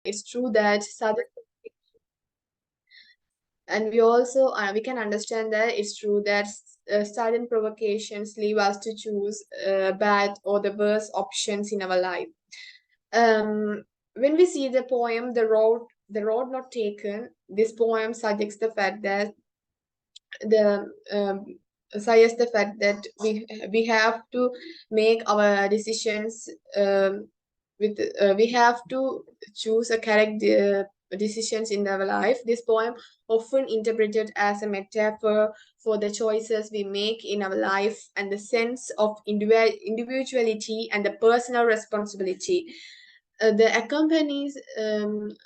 it's true that sudden, and we also we can understand that it's true that sudden provocations leave us to choose bad or the worst options in our life. When we see the poem the road not taken, this poem suggests the fact that the suggests the fact that we have to make our decisions with we have to choose a correct decisions in our life. This poem often interpreted as a metaphor for the choices we make in our life and the sense of individuality and the personal responsibility. The accompanies and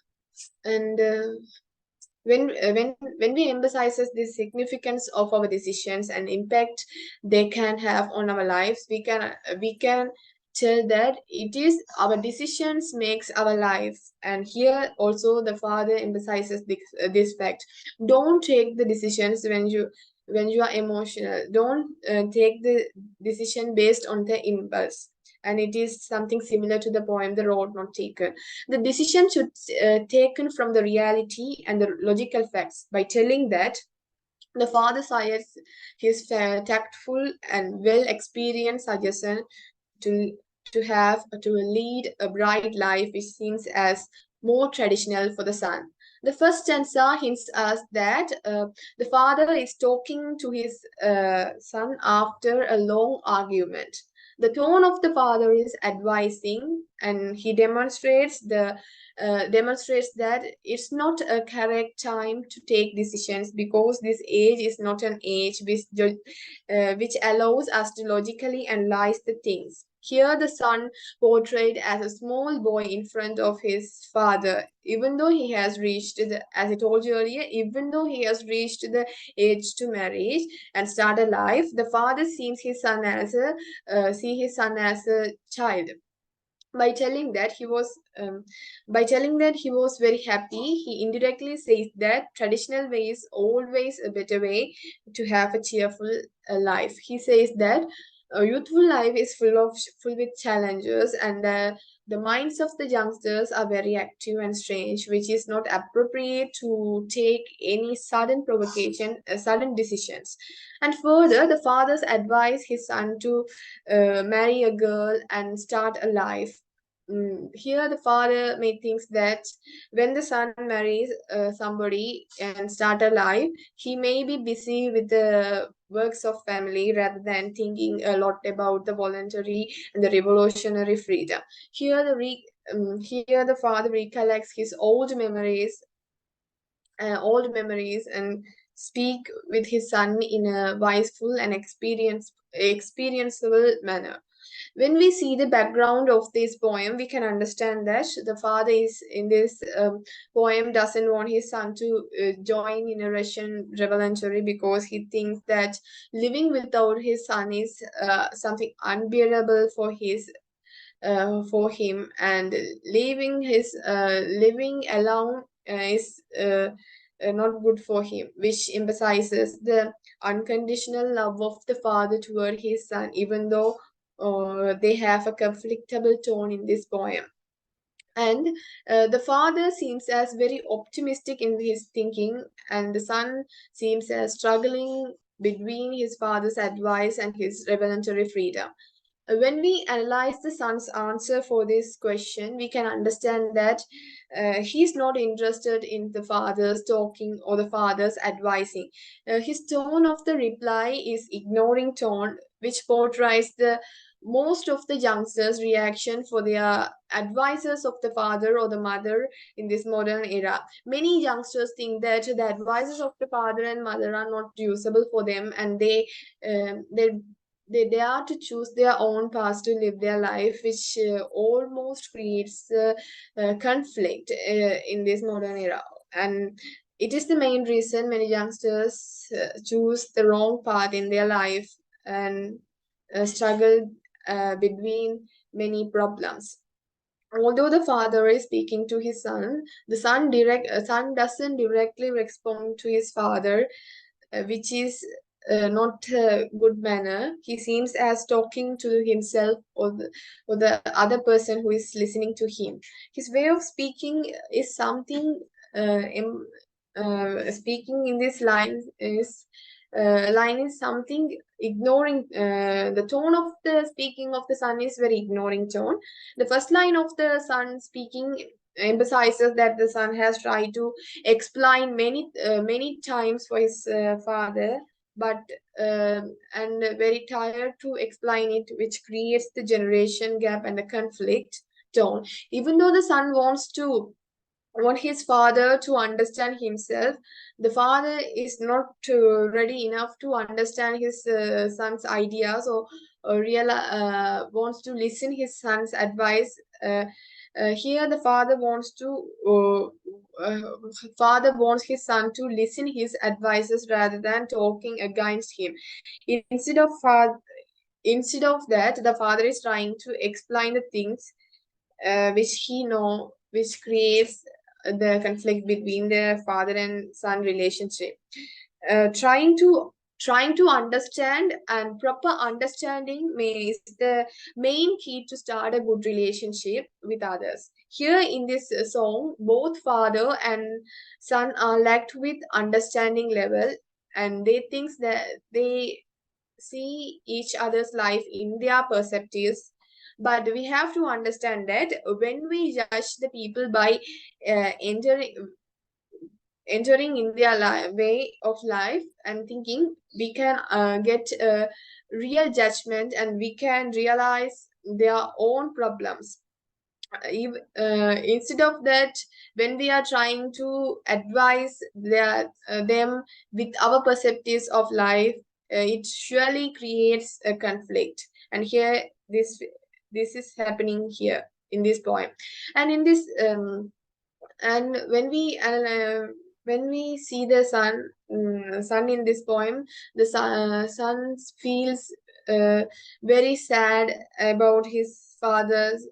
when we emphasizes the significance of our decisions and impact they can have on our lives, we can tell that it is our decisions makes our life. And here also the father emphasizes this fact: don't take the decisions when you are emotional. Don't take the decision based on the impulse. And it is something similar to the poem The Road Not Taken. The decision should taken from the reality and the logical facts. By telling that the father sires his tactful and well experienced suggestion to to lead a bright life which seems as more traditional for the son. The first stanza hints us that the father is talking to his son after a long argument. The tone of the father is advising, and he demonstrates that it's not a correct time to take decisions because this age is not an age which allows us to logically analyze the things. Here, the son portrayed as a small boy in front of his father, even though he has reached as I told you earlier, even though he has reached the age to marriage and start a life, the father see his son as a child. By telling that he was by telling that he was very happy, he indirectly says that traditional way is always a better way to have a cheerful life. He says that a youthful life is full with challenges, and the minds of the youngsters are very active and strange, which is not appropriate to take any sudden decisions. And further, the fathers advise his son to marry a girl and start a life. Here, the father may think that when the son marries somebody and start a life, he may be busy with the works of family rather than thinking a lot about the voluntary and the revolutionary freedom. Here the father recollects his old memories and speak with his son in a wiseful and experienceable manner. When we see the background of this poem, we can understand that the father is in this poem doesn't want his son to join in a Russian revolutionary because he thinks that living without his son is something unbearable for him, and living alone is not good for him, which emphasizes the unconditional love of the father toward his son, even though they have a conflictable tone in this poem. And the father seems as very optimistic in his thinking, and the son seems as struggling between his father's advice and his revelatory freedom. When we analyze the son's answer for this question, we can understand that he's not interested in the father's talking or the father's advising. His tone of the reply is ignoring tone, which portrays the most of the youngsters' reaction for their advisors of the father or the mother in this modern era. Many youngsters think that the advisors of the father and mother are not usable for them, and um, they they are to choose their own path to live their life, which almost creates conflict in this modern era. And it is the main reason many youngsters choose the wrong path in their life and struggle between many problems. Although the father is speaking to his son, the son doesn't directly respond to his father, which is not a good manner. He seems as talking to himself or the other person who is listening to him. His way of speaking is something. Speaking in this line is something ignoring. The tone of the speaking of the son is very ignoring tone. The first line of the son speaking emphasizes that the son has tried to explain many times for his father, but and very tired to explain it, which creates the generation gap and the conflict tone. Even though the son want his father to understand himself, the father is not ready enough to understand his son's ideas, or wants to listen his son's advice. Here the father wants his son to listen his advices rather than talking against him. Instead of that, the father is trying to explain the things which creates the conflict between the father and son relationship. Trying to understand, and proper understanding is the main key to start a good relationship with others. Here in this song, both father and son are lacked with understanding level, and they think that they see each other's life in their perspectives. But we have to understand that when we judge the people by entering in their way of life and thinking, we can get a real judgment, and we can realize their own problems. Instead of that, when we are trying to advise them with our perspectives of life, it surely creates a conflict. And here this is happening here in this poem. And in this and when we see the son in this poem, the son feels very sad about his father's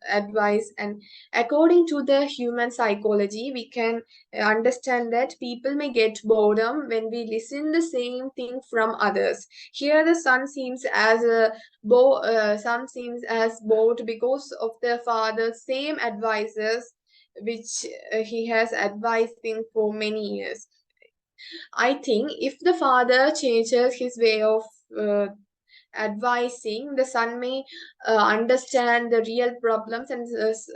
advice. And according to the human psychology, we can understand that people may get boredom when we listen the same thing from others. Here the son seems as bored because of the father's same advices, which he has advised him for many years. I think if the father changes his way of advising, the son may understand the real problems, and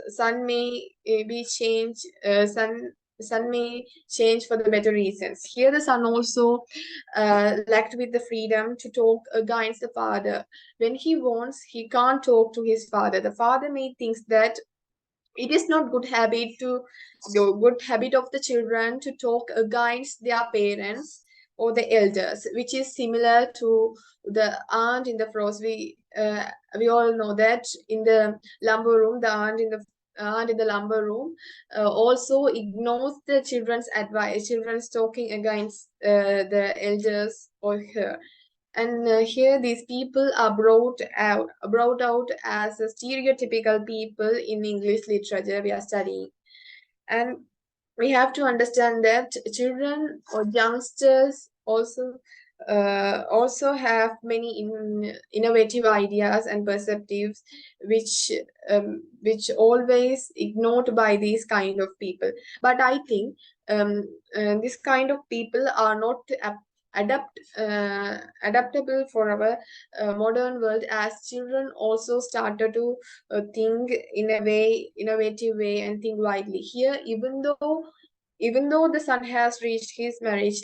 son may be changed. Son may change for the better reasons. Here, the son also lacked with the freedom to talk against the father. When he wants, he can't talk to his father. The father may think that it is not good habit of the children to talk against their parents or the elders, which is similar to the aunt in the frost. We all know that in the lumber room, the aunt in the lumber room also ignores the children's advice, children's talking against the elders or her. And here these people are brought out as a stereotypical people in English literature we are studying. And we have to understand that children or youngsters also have many innovative ideas and perspectives, which always ignored by these kind of people. But I think this kind of people are not adaptable for our modern world, as children also started to think in a way innovative way and think widely. Here, even though the son has reached his marriage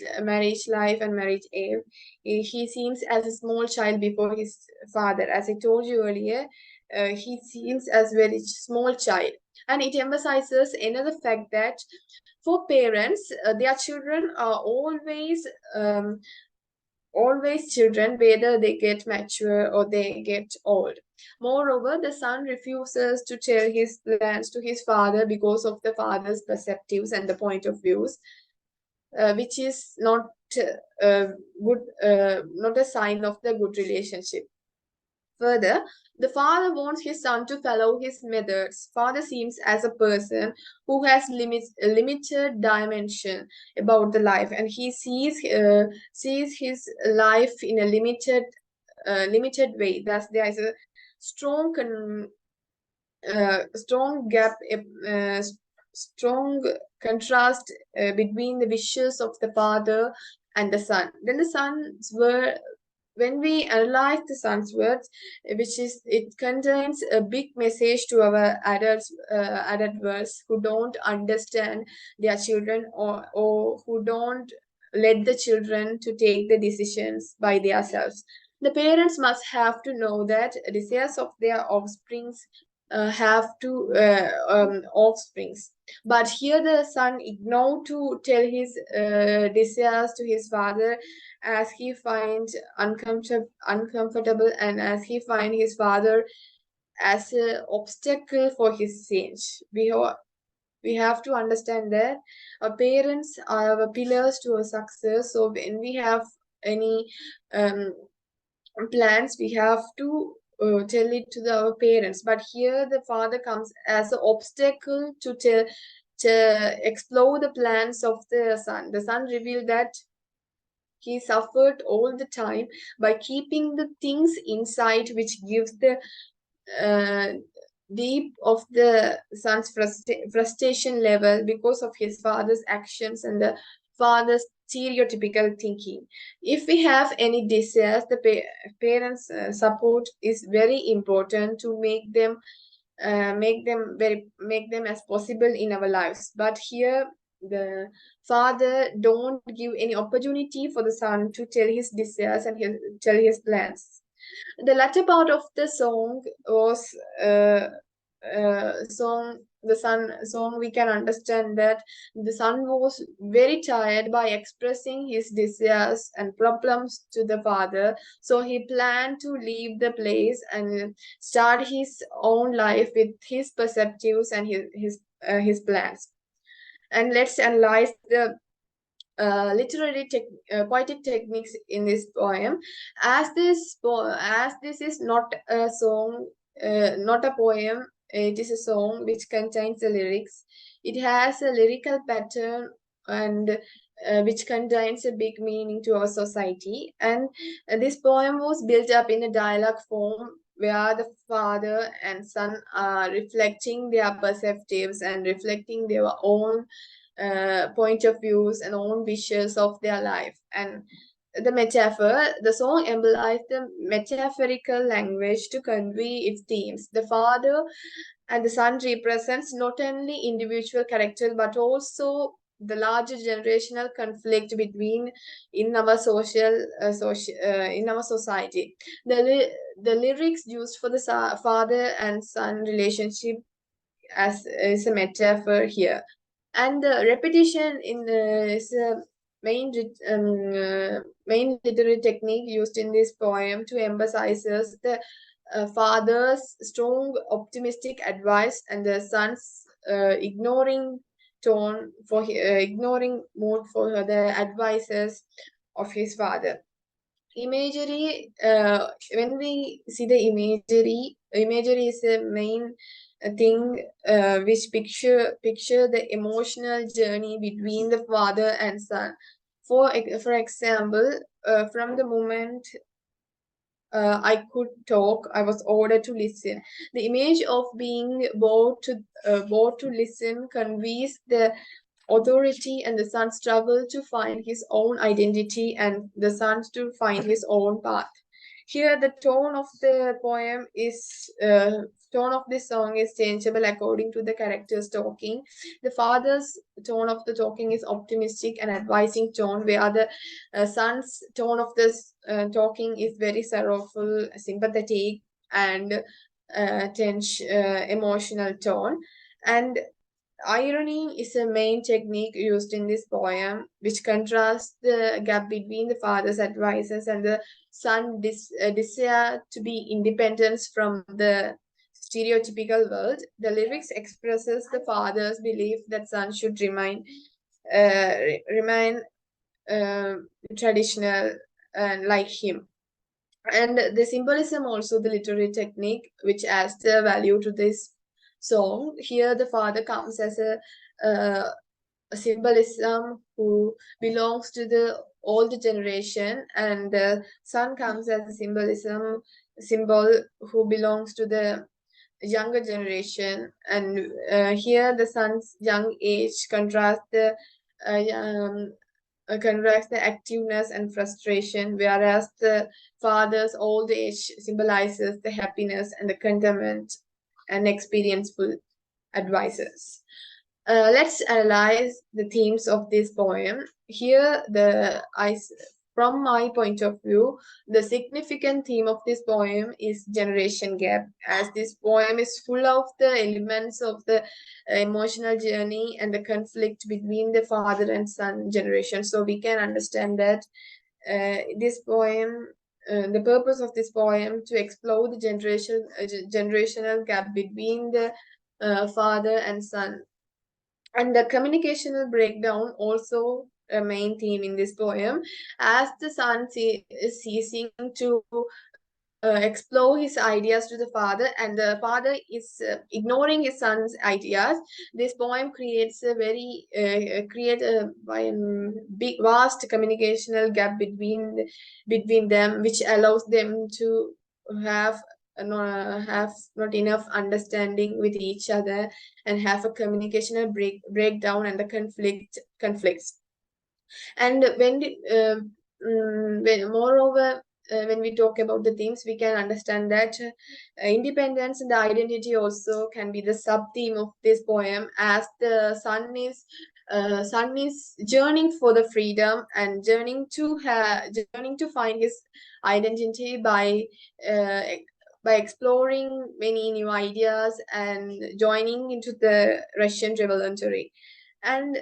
life and marriage age, he seems as a small child before his father. As I told you earlier, he seems as very small child. And it emphasizes another fact that for parents, their children are always children, whether they get mature or they get old. Moreover, the son refuses to tell his plans to his father because of the father's perspectives and the point of views, which is not good, not a sign of the good relationship. Further, the father wants his son to follow his methods. Father seems as a person who has limited dimension about the life, and he sees his life in a limited way. Thus, there is a strong strong gap, strong contrast between the wishes of the father and the son. Then the sons were, when we analyze the son's words, it contains a big message to our adults who don't understand their children, or who don't let the children to take the decisions by themselves. The parents must have to know that desires of their offsprings have to offsprings. But here the son ignored to tell his desires to his father, as he finds uncomfortable, and as he finds his father as an obstacle for his change. We have to understand that our parents are our pillars to our success. So when we have any um, plans, we have to tell it to our parents. But here the father comes as an obstacle to explore the plans of the son. The son revealed that he suffered all the time by keeping the things inside, which gives the uh, deep of the son's frustration level because of his father's actions and the father's stereotypical thinking. If we have any desires, the parents' support is very important to make them as possible in our lives. But here the father don't give any opportunity for the son to tell his desires and tell his plans. The latter part of the song was the son song. We can understand that the son was very tired by expressing his desires and problems to the father, so he planned to leave the place and start his own life with his perspectives and his plans. And let's analyze the poetic techniques in this poem. As this is not a song, not a poem, it is a song which contains the lyrics. It has a lyrical pattern, and which contains a big meaning to our society. And this poem was built up in a dialogue form, where the father and son are reflecting their perspectives and reflecting their own point of views and own wishes of their life. And the song embellishes the metaphorical language to convey its themes. The father and the son represents not only individual characters but also the larger generational conflict between in our in our society. The lyrics used for the father and son relationship as is a metaphor here, and the repetition is a main literary technique used in this poem to emphasizes the father's strong optimistic advice and the son's ignoring mood for the advices of his father. Imagery, when we see the imagery is a main thing which picture the emotional journey between the father and son. For example, from the moment I could talk, I was ordered to listen. The image of being bored to listen conveys the authority, and the son struggle to find his own identity and the son to find his own path. Here, the tone of this song is changeable according to the characters talking. The father's tone of the talking is optimistic and advising tone, where the son's tone of this talking is very sorrowful, sympathetic, and emotional tone. And irony is a main technique used in this poem, which contrasts the gap between the father's advices and the son's desire to be independent from the stereotypical world. The lyrics expresses the father's belief that son should remain uh, traditional and like him. And the symbolism, also the literary technique which adds the value to this song. Here the father comes as a symbolism who belongs to the older generation, and the son comes as a symbol who belongs to the younger generation. And here the son's young age uh, um, contrasts the activeness and frustration, whereas the father's old age symbolizes the happiness and the contentment and experienceful advisors. Let's analyze the themes of this poem. Here, from my point of view, the significant theme of this poem is generation gap, as this poem is full of the elements of the emotional journey and the conflict between the father and son generation. So we can understand that this poem. The purpose of this poem to explore the generational gap between the father and son, and the communicational breakdown also a main theme in this poem, as the son is ceasing to explore his ideas to the father, and the father is ignoring his son's ideas. This poem creates a very create a big vast communicational gap between them, which allows them to have have not enough understanding with each other, and have a communicational breakdown and the conflicts. And moreover, when we talk about the themes, we can understand that independence and the identity also can be the sub theme of this poem, as the son is journeying for the freedom and journeying to find his identity uh, by exploring many new ideas and joining into the Russian revolutionary. And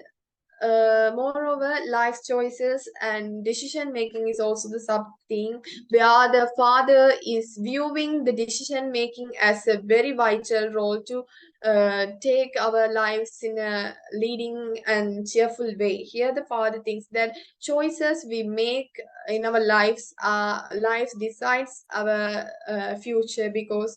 moreover, life choices and decision making is also the sub theme, where the father is viewing the decision making as a very vital role to take our lives in a leading and cheerful way. Here, the father thinks that choices we make in our lives decides our future, because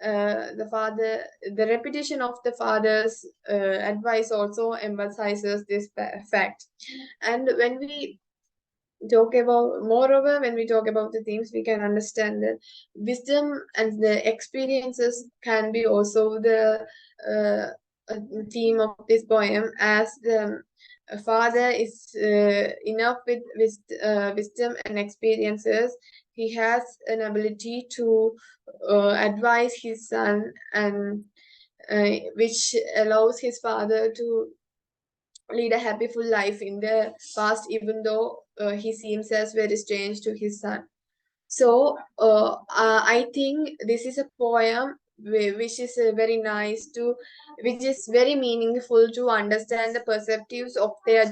the repetition of the father's advice also emphasizes this fact. And when we talk about the themes, we can understand that wisdom and the experiences can be also the uh, theme of this poem, as the father is enough with wisdom and experiences. He has an ability to advise his son, and which allows his father to lead a happy full life in the past, even though he seems as very strange to his son. So I think this is a poem which is very nice to, which is very meaningful to understand the perspectives of the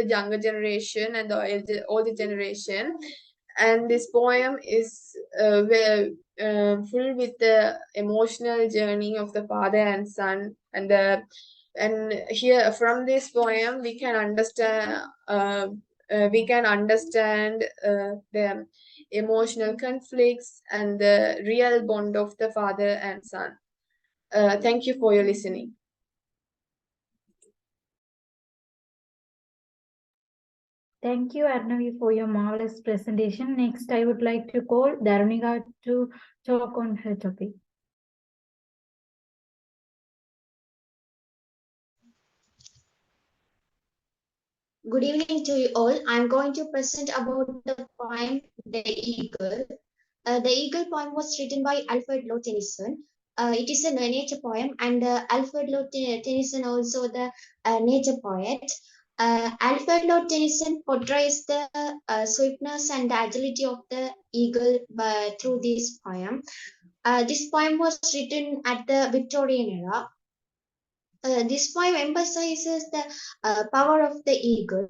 younger generation and the older generation. And this poem is full with the emotional journey of the father and son, and here from this poem we can understand the emotional conflicts and the real bond of the father and son. Thank you for your listening. Thank you, Arnavi, for your marvelous presentation. Next, I would like to call Dharunika to talk on her topic. Good evening to you all. I'm going to present about the poem The Eagle. The Eagle poem was written by Alfred Lord Tennyson. It is a nature poem, and Alfred Lord Tennyson also the nature poet. Alfred Lord Tennyson portrays the swiftness and the agility of the eagle through this poem. This poem was written at the Victorian era. This poem emphasizes the power of the eagle,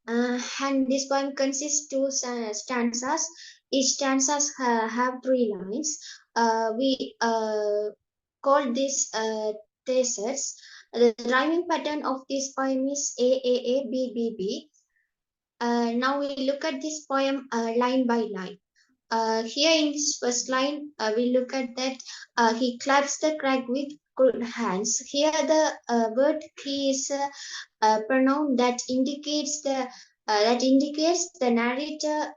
and this poem consists two stanzas. Each stanzas have three lines. We call this theses. The rhyming pattern of this poem is A A A B B B. Now we look at this poem line by line. Here in this first line, we look at that he claps the crack with good hands. Here the word he is a pronoun that indicates the narrator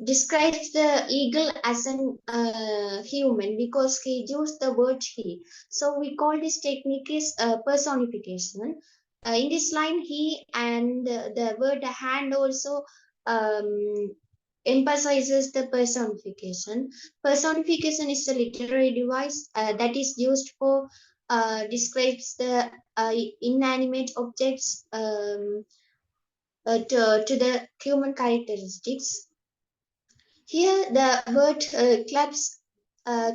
describes the eagle as an human because he used the word he. So we call this technique is personification. In this line, he and the word hand also um, emphasizes the personification. Personification is a literary device that is used for describes the inanimate objects to the human characteristics. Here, the word claps,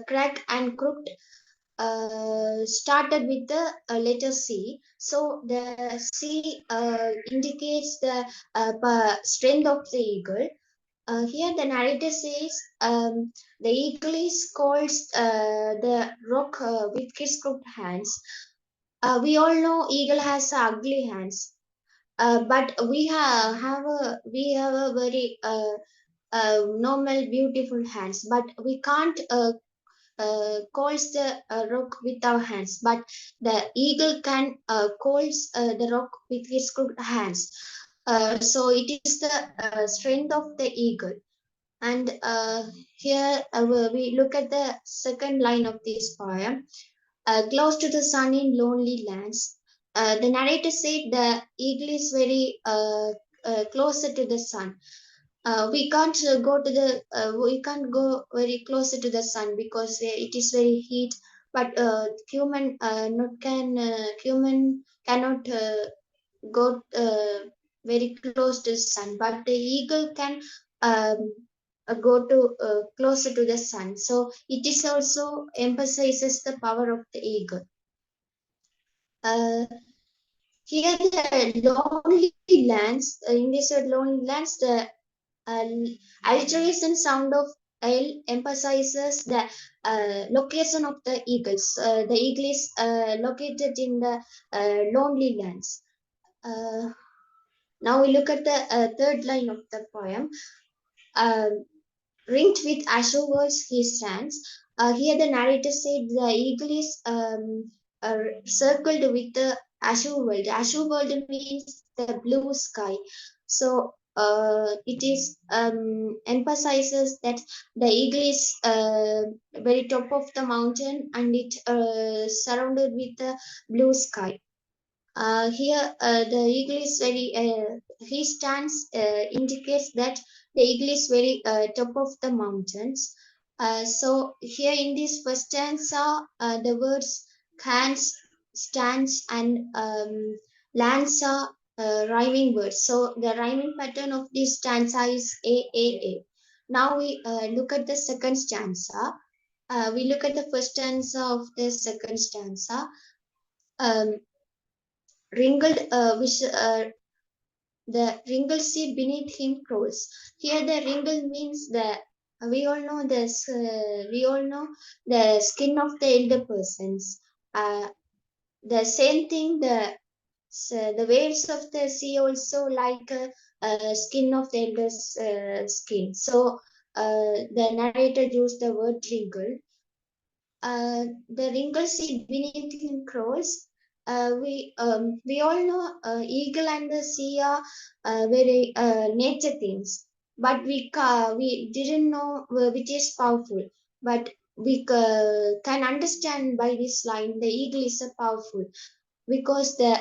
crack, and crooked started with the letter C. So the C indicates the strength of the eagle. Here, the narrator says the eagle is called the rock with his crooked hands. We all know eagle has ugly hands, but we have a very normal beautiful hands, but we can't calls the rock with our hands, but the eagle can calls the rock with his crooked hands. So it is the strength of the eagle. And here we look at the second line of this poem. Close to the sun in lonely lands. The narrator said the eagle is very closer to the sun. We can't go very closer to the sun because it is very heat, but human cannot go very close to the sun, but the eagle can um, go to closer to the sun, so it is also emphasizes the power of the eagle. uh, Here the lonely lands, in this lonely lands, the alliteration sound of L emphasizes the location of the eagles. The eagle is located in the lonely lands. Uh, Now we look at the third line of the poem. Uh, Ringed with azure words he stands. Here the narrator said the eagle is circled with the azure world. Azure world means the blue sky. So it is emphasizes that the eagle is very top of the mountain and it surrounded with the blue sky. Here, the eagle is very, he stands indicates that the eagle is very top of the mountains. So here in this first stanza, the words hands, stands, and lands are rhyming words. So the rhyming pattern of this stanza is A. Now we look at the second stanza. We look at the first stanza of the second stanza. Um, Wrinkled, which the wrinkled sea beneath him crawls. Here, the wrinkle means the we all know the skin of the elder persons. The same thing, the waves of the sea also like skin of the elder's skin. So the narrator used the word wrinkle. The wrinkle sea beneath him crawls. We all know eagle and the sea are very nature things, but we didn't know which is powerful. But we can understand by this line the eagle is a powerful because the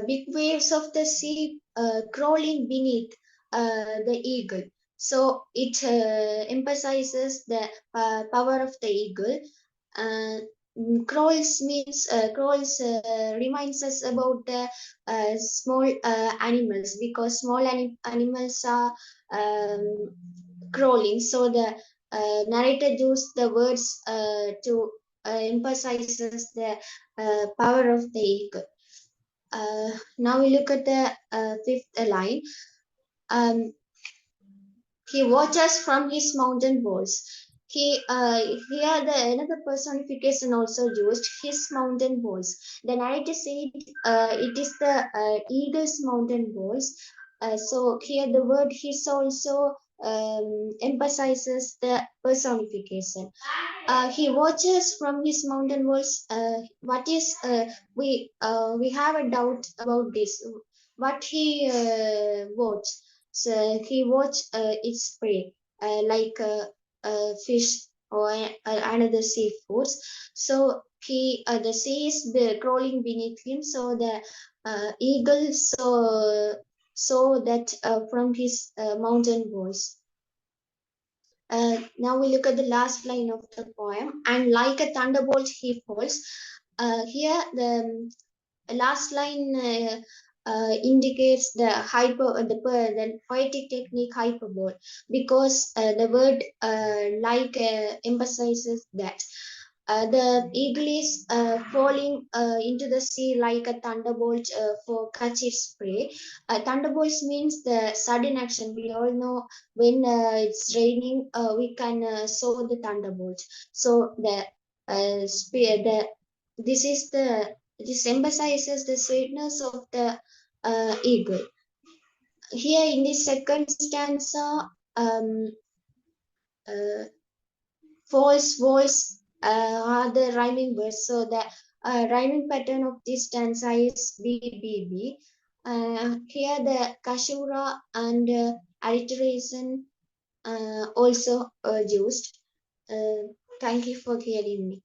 big waves of the sea crawling beneath the eagle. So it emphasizes the power of the eagle. Uh, crawls reminds us about the small animals because small animals are crawling. So the narrator used the words to emphasizes the power of the eagle. Now we look at the fifth line. Um, he watches from his mountain walls. Here the another personification also used his mountain walls. The narrator said it is the eagle's mountain walls. So here the word his also emphasizes the personification. He watches from his mountain walls. What is we have a doubt about this. What he watched? So he watched its prey, like fish or another seafoods. So the sea is crawling beneath him. So the eagle saw that from his mountain walls. Now we look at the last line of the poem. And like a thunderbolt he falls. Here the last line indicates the the poetic technique hyperbole, because the word like emphasizes that the eagle is falling into the sea like a thunderbolt for catch its prey. Thunderbolts means the sudden action. We all know when it's raining, we can saw the thunderbolt. So the spear, the this is the this emphasizes the sweetness of the eagle. Here in this second stanza, uh, false voice are the rhyming words. So the rhyming pattern of this stanza is B. Here the kashura and alliteration also used. Thank you for hearing me.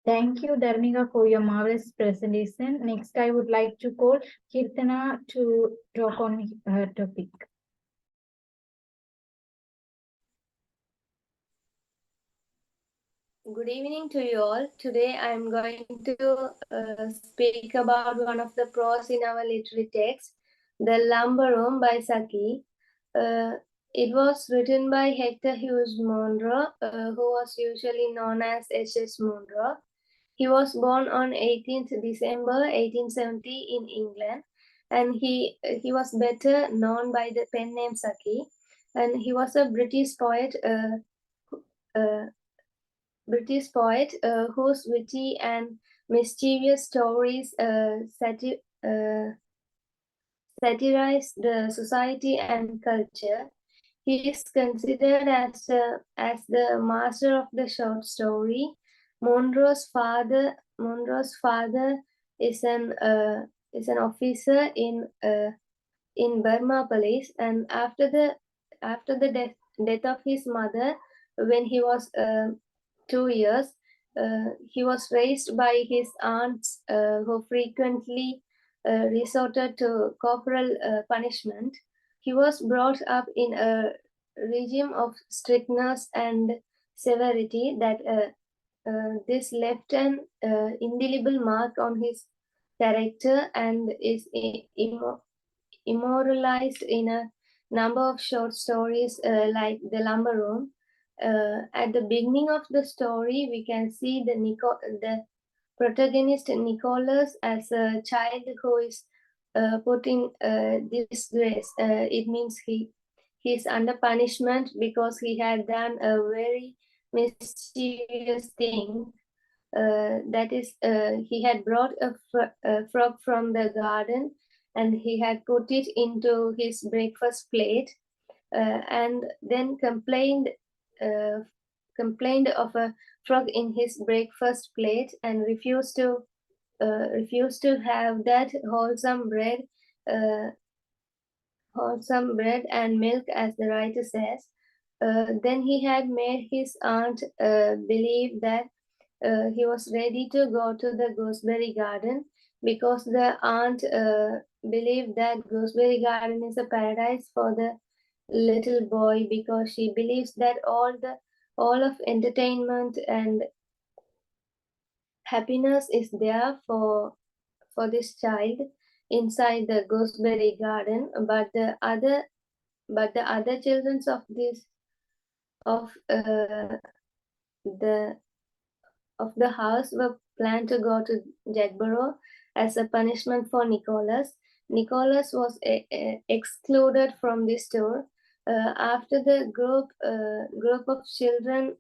Thank you, Dharnika, for your marvelous presentation. Next, I would like to call Kirtana to talk on her topic. Good evening to you all. Today I am going to speak about one of the prose in our literary text, The Lumber Room by C.E.O. It was written by E.Housman, who was usually known as H.S. Munro. He was born on 18th December 1870 in England, and he was better known by the pen name C.E.O. And he was a British poet whose witty and mischievous stories satirize the society and culture. He is considered as the master of the short story. Monroe's father is an officer in Burma police, and after the death of his mother, when he was 2 years, he was raised by his aunts, who frequently resorted to corporal punishment. He was brought up in a regime of strictness and severity that this left an indelible mark on his character and is immortalized in a number of short stories like The Lumber Room. At the beginning of the story, we can see the protagonist Nicholas as a child who is put in disgrace. It means he's under punishment because he had done a very mischievous thing. That is, he had brought a frog from the garden and he had put it into his breakfast plate, and then complained of a frog in his breakfast plate and refused to have that wholesome bread and milk, as the writer says. Then he had made his aunt believe that he was ready to go to the gooseberry garden, because the aunt believed that gooseberry garden is a paradise for the little boy, because she believes that all of entertainment and happiness is there for this child inside the gooseberry garden. But the other children of the house were planned to go to Jagborough as a punishment for Nicholas. Nicholas was excluded from this tour. After the group of children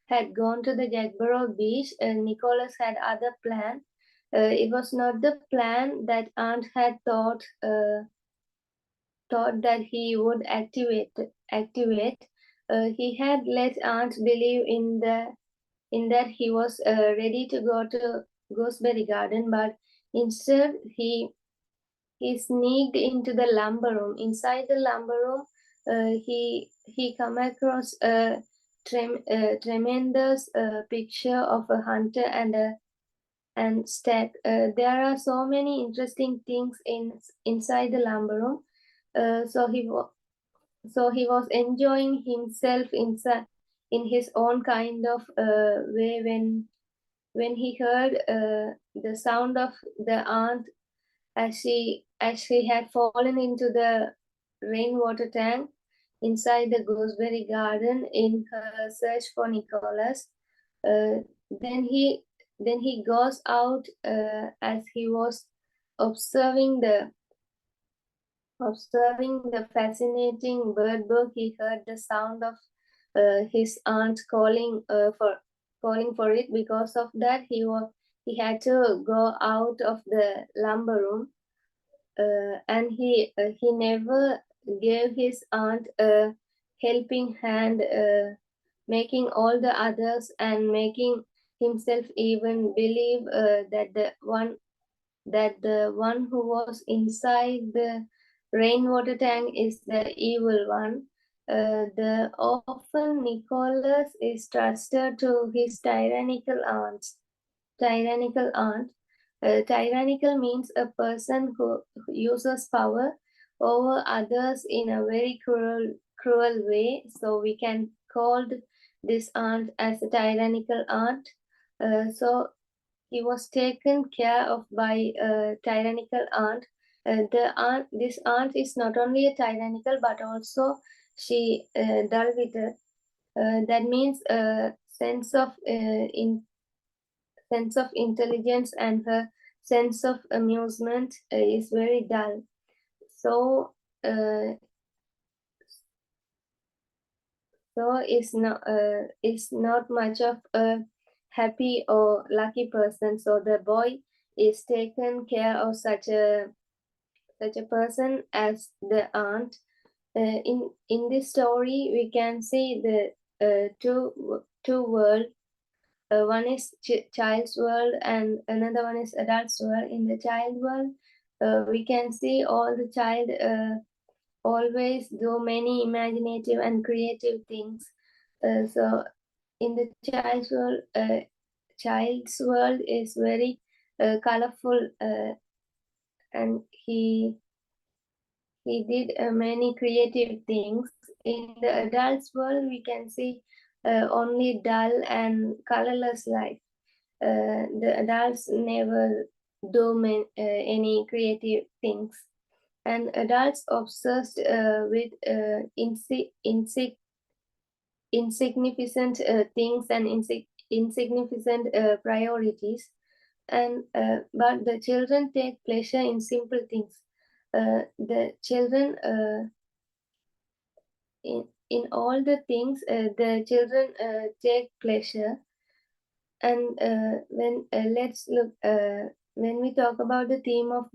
had gone to the Jagborough beach, Nicholas had other plans. It was not the plan that Aunt had thought that he would activate. He had let Aunt believe in that he was ready to go to Gooseberry Garden, but instead he sneaked into the lumber room. Inside the lumber room, he come across a tremendous picture of a hunter and stag. There are so many interesting things inside the lumber room. So he was enjoying himself in his own kind of way when he heard the sound of the aunt as she had fallen into the rainwater tank inside the gooseberry garden in her search for Nicholas. Uh, then he goes out as he was observing the fascinating bird book. He heard the sound of his aunt calling for it. Because of that, he had to go out of the lumber room, and he never gave his aunt a helping hand, making all the others and making himself even believe that the one who was inside the rainwater tank is the evil one. The orphan Nicholas is trusted to his tyrannical aunt. Tyrannical means a person who uses power over others in a very cruel way. So we can call this aunt as a tyrannical aunt. So he was taken care of by a tyrannical aunt. This aunt is not only a tyrannical, but also she dull-witted. That means a sense of intelligence, and her sense of amusement is very dull. So is not much of a happy or lucky person. So the boy is taken care of such a person as the aunt. In this story, we can see the two worlds. One is child's world and another one is adult's world. In the child world, we can see all the child always do many imaginative and creative things. So in the child's world is very colorful, and he did many creative things. In the adult's world, we can see only dull and colorless life. The adults never do any creative things, and adults obsessed with insignificant things and insignificant priorities, and but the children take pleasure in simple things. The children in all the things, the children take pleasure. And let's look when we talk about the theme of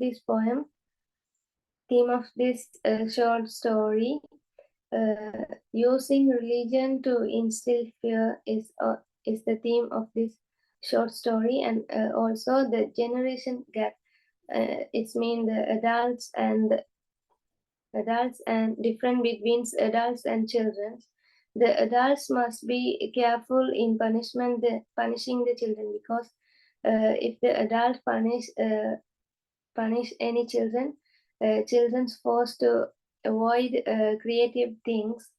this short story. Using religion to instill fear is the theme of this short story, and also the generation gap. It's mean the adults and different between adults and children. The adults must be careful in punishing the children, because if the adult punish any children, children's forced to avoid creative things.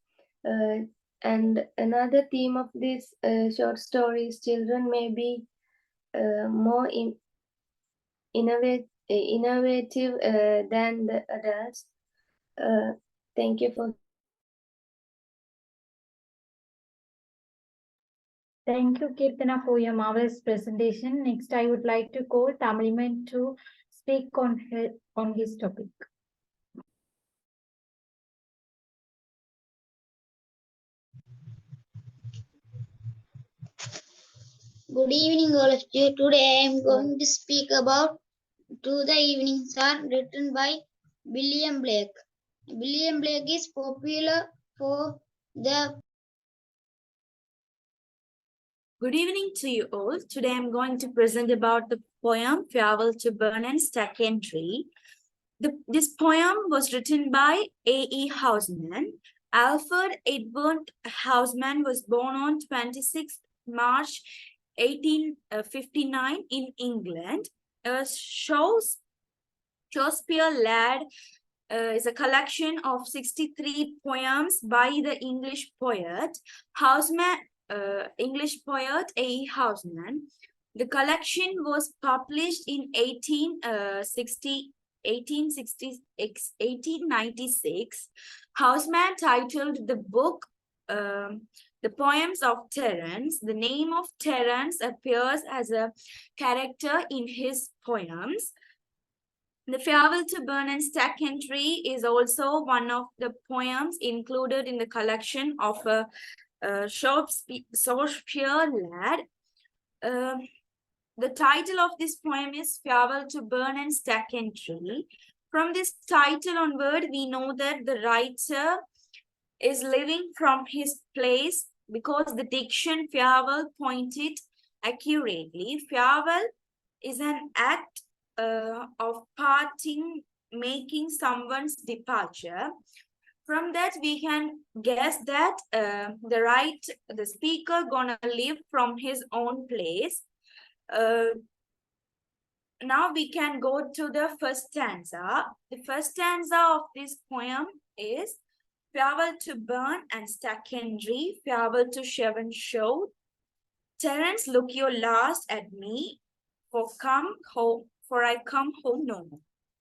And another theme of this short story is children may be more innovative than the adults. Thank you for. Thank you, Kirtana, for your marvelous presentation. Next, I would like to call Tamilman to speak on his topic. Good evening, all of you. Today I am going to speak about To the Evening Sun, written by William Blake. William Blake is popular for the. Good evening to you all. Today I'm going to present about the poem Farewell to Burn Stack Entry. This poem was written by E.Housman. Alfred Edward Housman was born on 26 March 1859 in England. Shakespeare Lad is a collection of 63 poems by the English poet E.Housman. The collection was published in 1896. Housman titled the book The Poems of Terence. The name of Terence appears as a character in his poems. The Farewell to Burn Stack Entry is also one of the poems included in the collection of Shakespeare Lad. The title of this poem is Farewell to Burn Stack Entry. From this title onward, we know that the writer is living from his place because the diction farewell pointed accurately. Farewell is an act of parting, making someone's departure. From that, we can guess that the speaker gonna live from his own place. Now we can go to the first stanza. The first stanza of this poem is Farewell to Burn and Stack Entry, farewell to Cheven Show. Terence, look your last at me, for I come home no more.